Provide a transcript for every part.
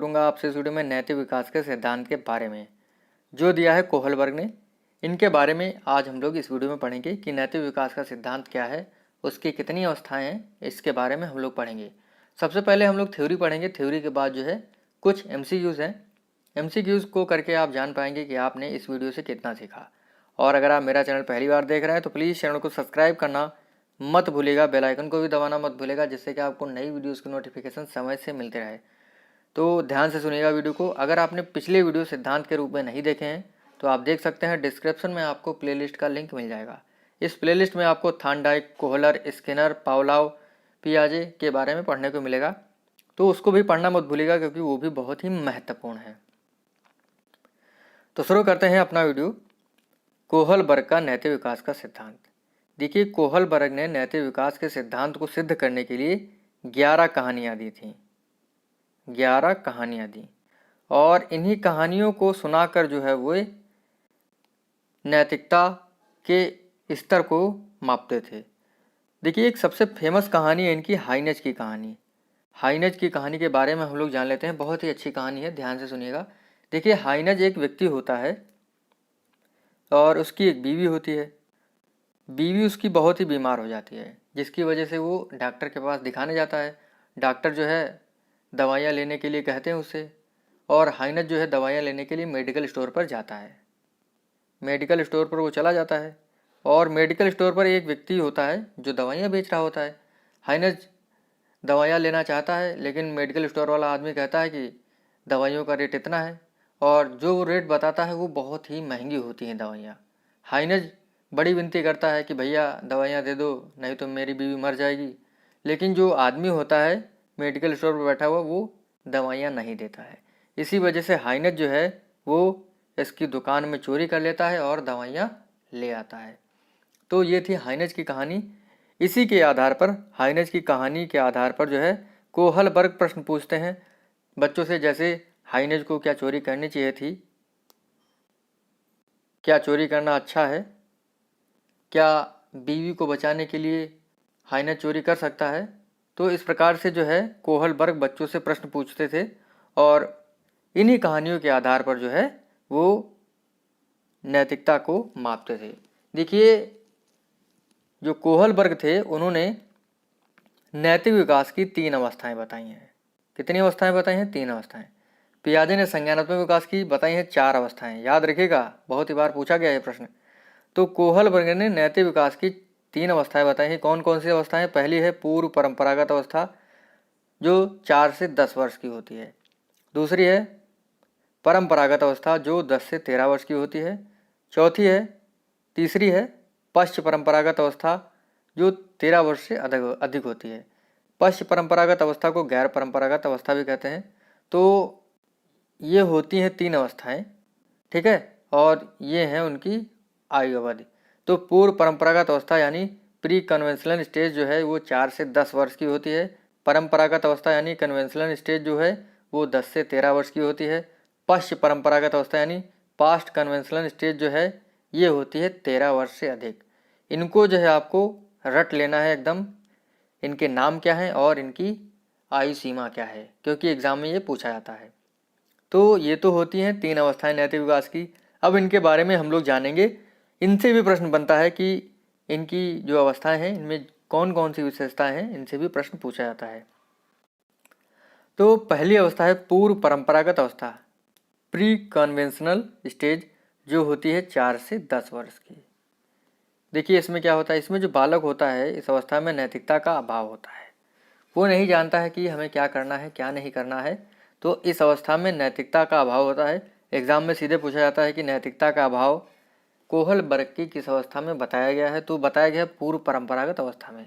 करूँगा आपसे इस वीडियो में नैतिक विकास के सिद्धांत के बारे में जो दिया है कोहलबर्ग ने। इनके बारे में आज हम लोग इस वीडियो में पढ़ेंगे कि नैतिक विकास का सिद्धांत क्या है, उसकी कितनी अवस्थाएं हैं, इसके बारे में हम लोग पढ़ेंगे। सबसे पहले हम लोग थ्योरी पढ़ेंगे। थ्योरी के बाद जो है कुछ MCQs हैं। MCQs को करके आप जान पाएंगे कि आपने इस वीडियो से कितना सीखा। और अगर आप मेरा चैनल पहली बार देख रहे हैं तो प्लीज़ चैनल को सब्सक्राइब करना मत भूलिएगा, बेल आइकन को भी दबाना मत भूलिएगा, जिससे कि आपको नई वीडियोज़ की नोटिफिकेशन समय से मिलते रहे। तो ध्यान से सुनिएगा वीडियो को। अगर आपने पिछले वीडियो सिद्धांत के रूप में नहीं देखे हैं तो आप देख सकते हैं, डिस्क्रिप्शन में आपको प्लेलिस्ट का लिंक मिल जाएगा। इस प्लेलिस्ट में आपको थार्नडाइक, कोहलर, स्किनर, पावलोव, पियाजे के बारे में पढ़ने को मिलेगा, तो उसको भी पढ़ना मत भूलिएगा क्योंकि वो भी बहुत ही महत्वपूर्ण है। तो शुरू करते हैं अपना वीडियो। कोहलबर्ग का नैतिक विकास का सिद्धांत। देखिए, कोहलबर्ग ने नैतिक विकास के सिद्धांत को सिद्ध करने के लिए 11 कहानियाँ दी थीं। 11 कहानियाँ दी और इन्हीं कहानियों को सुनाकर जो है वो नैतिकता के स्तर को मापते थे। देखिए, एक सबसे फेमस कहानी है इनकी, हाइनेज की कहानी। हाइनेज की कहानी के बारे में हम लोग जान लेते हैं। बहुत ही अच्छी कहानी है, ध्यान से सुनिएगा। देखिए, हाइनेज एक व्यक्ति होता है और उसकी एक बीवी होती है। बीवी उसकी बहुत ही बीमार हो जाती है, जिसकी वजह से वो डॉक्टर के पास दिखाने जाता है। डॉक्टर जो है दवाइयाँ लेने के लिए कहते हैं उससे, और हाइनेज जो है दवाइयाँ लेने के लिए मेडिकल स्टोर पर जाता है। मेडिकल स्टोर पर वो चला जाता है और मेडिकल स्टोर पर एक व्यक्ति होता है जो दवाइयाँ बेच रहा होता है। हाइनेज दवाइयाँ लेना चाहता है, लेकिन मेडिकल स्टोर वाला आदमी कहता है कि दवाइयों का रेट इतना है, और जो वो रेट बताता है वो बहुत ही महंगी होती हैं दवाइयाँ। हाइनेज बड़ी विनती करता है कि भैया दवाइयाँ दे दो, नहीं तो मेरी बीवी मर जाएगी। लेकिन जो आदमी होता है मेडिकल स्टोर पर बैठा हुआ, वो दवाइयाँ नहीं देता है। इसी वजह से हाइनेज जो है वो इसकी दुकान में चोरी कर लेता है और दवाइयाँ ले आता है। तो ये थी हाइनेज की कहानी। इसी के आधार पर, हाइनेज की कहानी के आधार पर जो है कोहलबर्ग प्रश्न पूछते हैं बच्चों से, जैसे हाइनेज को क्या चोरी करनी चाहिए थी, क्या चोरी करना अच्छा है, क्या बीवी को बचाने के लिए हाइनेज चोरी कर सकता है। तो इस प्रकार से जो है कोहलबर्ग बच्चों से प्रश्न पूछते थे और इन्हीं कहानियों के आधार पर जो है वो नैतिकता को मापते थे। देखिए, जो कोहलबर्ग थे उन्होंने नैतिक विकास की 3 अवस्थाएं बताई हैं। कितनी अवस्थाएं बताई हैं? 3 अवस्थाएं। पियाजे ने संज्ञानात्मक विकास की बताई हैं 4 अवस्थाएं। याद रखिएगा, बहुत ही बार पूछा गया है प्रश्न। तो कोहलबर्ग ने नैतिक विकास की 3 अवस्थाएं बताई हैं। कौन कौन सी अवस्थाएं? पहली है पूर्व परंपरागत अवस्था, जो 4 से 10 वर्ष की होती है। दूसरी है परंपरागत अवस्था, जो 10 से 13 वर्ष की होती है। तीसरी है पश्च परंपरागत अवस्था, जो 13 वर्ष से अधिक होती है। पश्च परंपरागत अवस्था को गैर परंपरागत अवस्था भी कहते हैं। तो ये होती हैं 3 अवस्थाएं, ठीक है, और ये हैं उनकी आयु अवधि। तो पूर्व परंपरागत अवस्था यानी प्री कन्वेंशनल स्टेज जो है वो 4 से 10 वर्ष की होती है। परंपरागत अवस्था यानी कन्वेंशनल स्टेज जो है वो 10 से 13 वर्ष की होती है। पश्च परंपरागत अवस्था यानी पास्ट कन्वेंशनल स्टेज जो है ये होती है 13 वर्ष से अधिक। इनको जो है आपको रट लेना है एकदम, इनके नाम क्या हैं और इनकी आयु सीमा क्या है, क्योंकि एग्जाम में ये पूछा जाता है। तो ये तो होती हैं 3 अवस्थाएं नैतिक विकास की। अब इनके बारे में हम लोग जानेंगे। इनसे भी प्रश्न बनता है कि इनकी जो अवस्थाएं हैं इनमें कौन कौन सी विशेषताएं हैं, इनसे भी प्रश्न पूछा जाता है। तो पहली अवस्था है पूर्व परंपरागत अवस्था, प्री कन्वेंशनल स्टेज, जो होती है 4 से 10 वर्ष की। देखिए, इसमें क्या होता है, इसमें जो बालक होता है इस अवस्था में नैतिकता का अभाव होता है। वो नहीं जानता है कि हमें क्या करना है क्या नहीं करना है। तो इस अवस्था में नैतिकता का अभाव होता है। एग्जाम में सीधे पूछा जाता है कि नैतिकता का अभाव कोहलबर्ग की किस अवस्था में बताया गया है, तो बताया गया है पूर्व परंपरागत अवस्था में।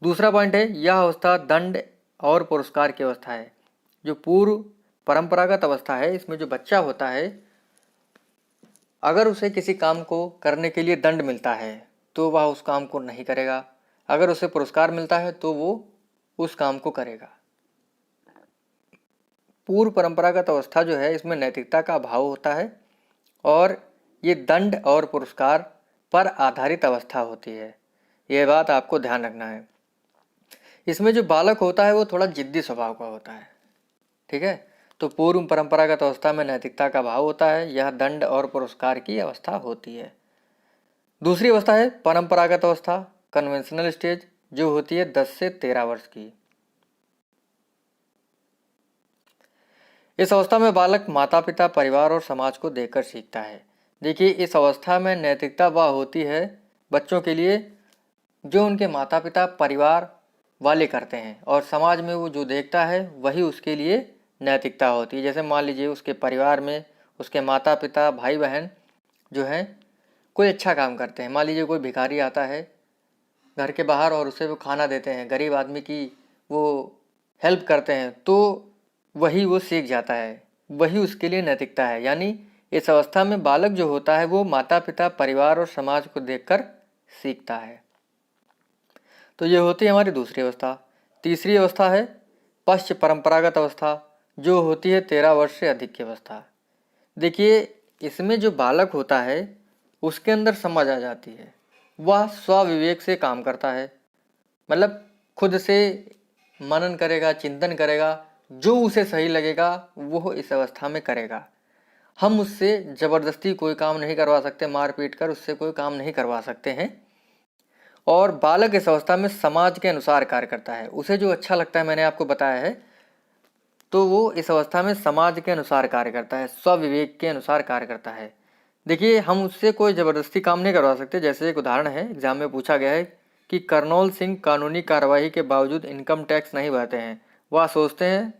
दूसरा पॉइंट है, यह अवस्था दंड और पुरस्कार की अवस्था है। जो पूर्व परंपरागत अवस्था है इसमें जो बच्चा होता है, अगर उसे किसी काम को करने के लिए दंड मिलता है तो वह उस काम को नहीं करेगा, अगर उसे पुरस्कार मिलता है तो वो उस काम को करेगा। पूर्व परंपरागत अवस्था जो है इसमें नैतिकता का अभाव होता है और ये दंड और पुरस्कार पर आधारित अवस्था होती है। यह बात आपको ध्यान रखना है। इसमें जो बालक होता है वो थोड़ा जिद्दी स्वभाव का होता है, ठीक है। तो पूर्व परंपरागत अवस्था में नैतिकता का अभाव होता है, यह दंड और पुरस्कार की अवस्था होती है। दूसरी अवस्था है परंपरागत अवस्था, कन्वेंशनल स्टेज, जो होती है 10 से 13 वर्ष की। इस अवस्था में बालक माता पिता, परिवार और समाज को देखकर सीखता है। देखिए, इस अवस्था में नैतिकता वह होती है बच्चों के लिए जो उनके माता पिता, परिवार वाले करते हैं, और समाज में वो जो देखता है वही उसके लिए नैतिकता होती है। जैसे मान लीजिए उसके परिवार में उसके माता पिता, भाई बहन जो हैं कोई अच्छा काम करते हैं। मान लीजिए कोई भिखारी आता है घर के बाहर और उसे वो खाना देते हैं, गरीब आदमी की वो हेल्प करते हैं, तो वही वो सीख जाता है, वही उसके लिए नैतिकता है। यानी इस अवस्था में बालक जो होता है वो माता पिता, परिवार और समाज को देखकर सीखता है। तो ये होती है हमारी दूसरी अवस्था। तीसरी अवस्था है पश्च परंपरागत अवस्था, जो होती है 13 वर्ष से अधिक की अवस्था। देखिए, इसमें जो बालक होता है उसके अंदर समझ आ जाती है, वह स्वविवेक से काम करता है, मतलब खुद से मनन करेगा, चिंतन करेगा, जो उसे सही लगेगा वो इस अवस्था में करेगा। हम उससे ज़बरदस्ती कोई काम नहीं करवा सकते, मार पीट कर उससे कोई काम नहीं करवा सकते हैं। और बालक इस अवस्था में समाज के अनुसार कार्य करता है, उसे जो अच्छा लगता है, मैंने आपको बताया है, तो वो इस अवस्था में समाज के अनुसार कार्य करता है, स्वविवेक के अनुसार कार्य करता है। देखिए, हम उससे कोई ज़बरदस्ती काम नहीं करवा सकते। जैसे एक उदाहरण है, एग्जाम में पूछा गया है कि करनौल सिंह कानूनी कार्रवाई के बावजूद इनकम टैक्स नहीं भरते हैं। वह सोचते हैं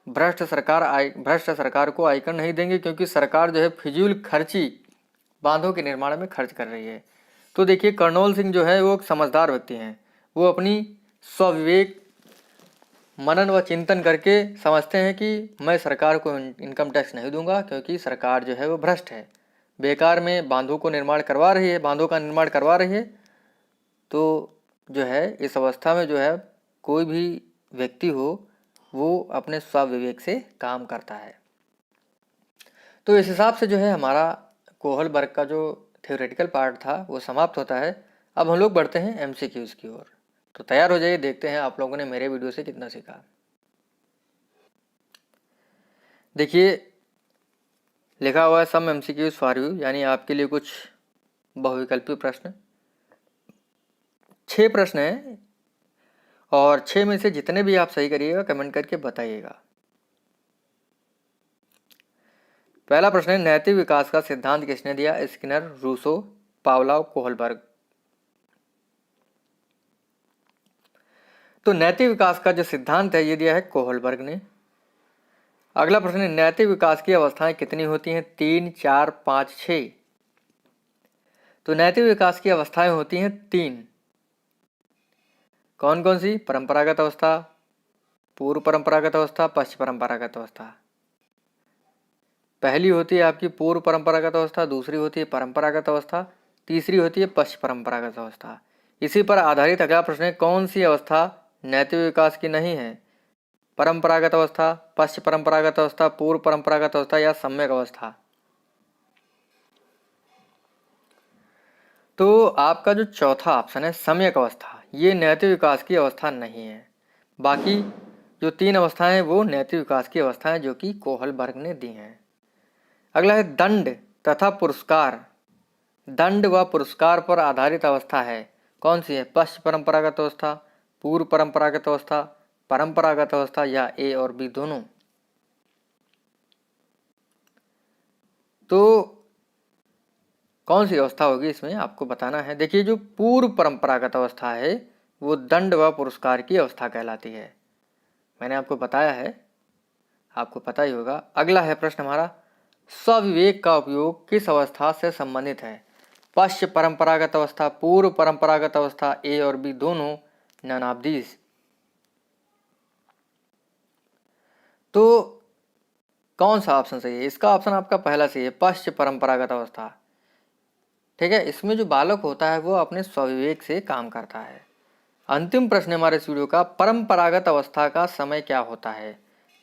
भ्रष्ट सरकार को आयकर नहीं देंगे क्योंकि सरकार जो है फिजूल खर्ची बांधों के निर्माण में खर्च कर रही है। तो देखिए, करनौल सिंह जो है वो एक समझदार व्यक्ति हैं, वो अपनी स्वविवेक, मनन व चिंतन करके समझते हैं कि मैं सरकार को इनकम टैक्स नहीं दूंगा क्योंकि सरकार जो है वो भ्रष्ट है, बेकार में बांधों का निर्माण करवा रही है। तो जो है इस अवस्था में जो है कोई भी व्यक्ति हो वो अपने स्वविवेक से काम करता है। तो इस हिसाब से जो है हमारा कोहलबर्ग का जो थ्योरेटिकल पार्ट था वो समाप्त होता है। अब हम लोग बढ़ते हैं एमसीक्यूज़ की ओर। तो तैयार हो जाइए, देखते हैं आप लोगों ने मेरे वीडियो से कितना सीखा। देखिए, लिखा हुआ है सम एमसीक्यूज फॉर यू, यानी आपके लिए कुछ बहुविकल्पी प्रश्न। 6 प्रश्न हैं और 6 में से जितने भी आप सही करिएगा कमेंट करके बताइएगा। पहला प्रश्न है, नैतिक विकास का सिद्धांत किसने दिया? Skinner, Rousseau, Pavlov, Kohlberg. तो नैतिक विकास का जो सिद्धांत है ये दिया है कोहलबर्ग ने। अगला प्रश्न है, नैतिक विकास की अवस्थाएं कितनी होती हैं? 3, 4, 5, 6। तो नैतिक विकास की अवस्थाएं होती हैं 3। कौन कौन सी? परंपरागत अवस्था, पूर्व परंपरागत अवस्था, पश्चिम परंपरागत अवस्था। पहली होती है आपकी पूर्व परंपरागत अवस्था, दूसरी होती है परंपरागत अवस्था, तीसरी होती है पश्चिम परंपरागत अवस्था। इसी पर आधारित अगला प्रश्न है, कौन सी अवस्था नैतिक विकास की नहीं है? परंपरागत अवस्था, पश्चिम परंपरागत अवस्था, पूर्व परंपरागत अवस्था या सम्यक अवस्था? तो आपका जो चौथा ऑप्शन है सम्यक अवस्था, ये नैतिक विकास की अवस्था नहीं है। बाकी जो 3 अवस्थाएं हैं वो नैतिक विकास की अवस्थाएं जो कि कोहलबर्ग ने दी हैं। अगला है दंड तथा पुरस्कार। दंड व पुरस्कार पर आधारित अवस्था है, कौन सी है? पश्चिम परंपरागत अवस्था, पूर्व परंपरागत अवस्था, परंपरागत अवस्था या ए और बी दोनों? तो कौन सी अवस्था होगी इसमें आपको बताना है। देखिए, जो पूर्व परंपरागत अवस्था है वो दंड व पुरस्कार की अवस्था कहलाती है, मैंने आपको बताया है, आपको पता ही होगा। अगला है प्रश्न हमारा, स्वविवेक का उपयोग किस अवस्था से संबंधित है? पश्चिम परंपरागत अवस्था, पूर्व परंपरागत अवस्था, ए और बी दोनों, नन ऑफ दीज। तो कौन सा ऑप्शन सही है? इसका ऑप्शन आपका पहला सही है, पश्चिम परंपरागत अवस्था। ठीक है, इसमें जो बालक होता है वो अपने स्वविवेक से काम करता है। अंतिम प्रश्न हमारे इस वीडियो का, परंपरागत अवस्था का समय क्या होता है?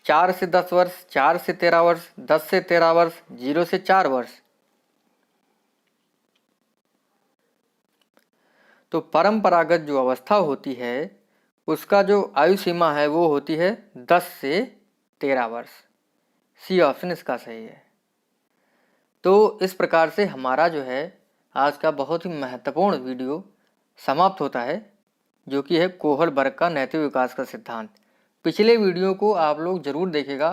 4 से 10 वर्ष, 4 से 13 वर्ष, 10 से 13 वर्ष, 0 से 4 वर्ष? तो परंपरागत जो अवस्था होती है उसका जो आयु सीमा है वो होती है 10 से 13 वर्ष। सी ऑप्शन इसका सही है। तो इस प्रकार से हमारा जो है आज का बहुत ही महत्वपूर्ण वीडियो समाप्त होता है, जो कि है कोहल वर्ग का नैतिक विकास का सिद्धांत। पिछले वीडियो को आप लोग जरूर देखेगा।